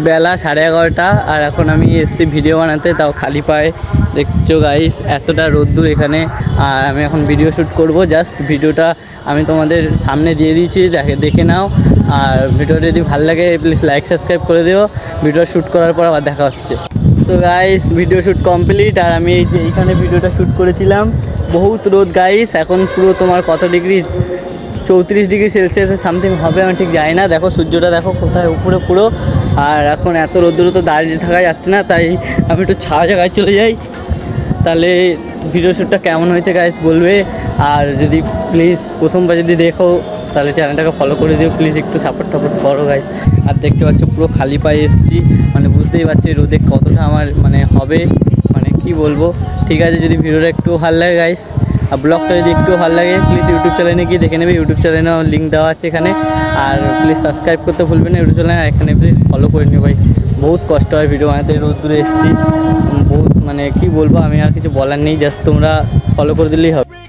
বেলা 11:30 আর এখন আমি এসছি ভিডিও বানাতে, তাও খালি পায়ে। দেখছো গাইস এতটা রোদ্দুর এখানে, আর আমি এখন ভিডিও শ্যুট করব। জাস্ট ভিডিওটা আমি তোমাদের সামনে দিয়ে দিয়েছি, দেখে নাও। আর ভিডিওটা যদি ভালো লাগে প্লিজ লাইক সাবস্ক্রাইব করে দিও। ভিডিও শ্যুট করার পর আবার দেখা হচ্ছে। So guys video shoot complete, আর আমি এই যে এইখানে ভিডিওটা শ্যুট করেছিলাম। বহুত রোদ গাইস, এখন পুরো তোমার কত ডিগ্রি, 34 ডিগ্রি সেলসিয়াসে সামথিং হবে, আমি ঠিক জানি না। দেখো সূর্যটা দেখো কোথায় উপরে পুরো। আর এখন এত রোদ্দুরে তো দাঁড়িয়ে থাকা যাচ্ছে না, তাই আমি একটু ছায়া জায়গায় চলে যাই। তাহলে ভিডিও শ্যুটটা কেমন হয়েছে গাইস বলবে। আর যদি প্লিজ প্রথমবার যদি দেখো তাহলে চ্যানেলটাকে ফলো করে দিও প্লিজ, একটু সাপোর্ট করো গাইস। আর দেখতে পাচ্ছ পুরো খালি পায়ে এসেছি, মানে বুঝতেই পারছি রোদে কতটা আমার মানে হবে, মানে কি বলবো। ঠিক আছে, যদি ভিডিওটা একটু ভালো লাগে গাইস আর ব্লগটা যদি একটু ভালো লাগে প্লিজ ইউটিউব চ্যানেলে গিয়ে দেখে নেবে। ইউটিউব চ্যানেলের লিঙ্ক দেওয়া আছে এখানে। আর প্লিজ সাবস্ক্রাইব করতে ভুলবেন না ইউটিউব চ্যানেল, এখানে প্লিজ ফলো করে নিও ভাই। বহুত কষ্ট হয় ভিডিও বানাতে, রোদ্দুরে এসেছি বহুত, মানে কি বলবো, আমি আর কিছু বলার নেই, জাস্ট তোমরা ফলো করে দিলেই হবে।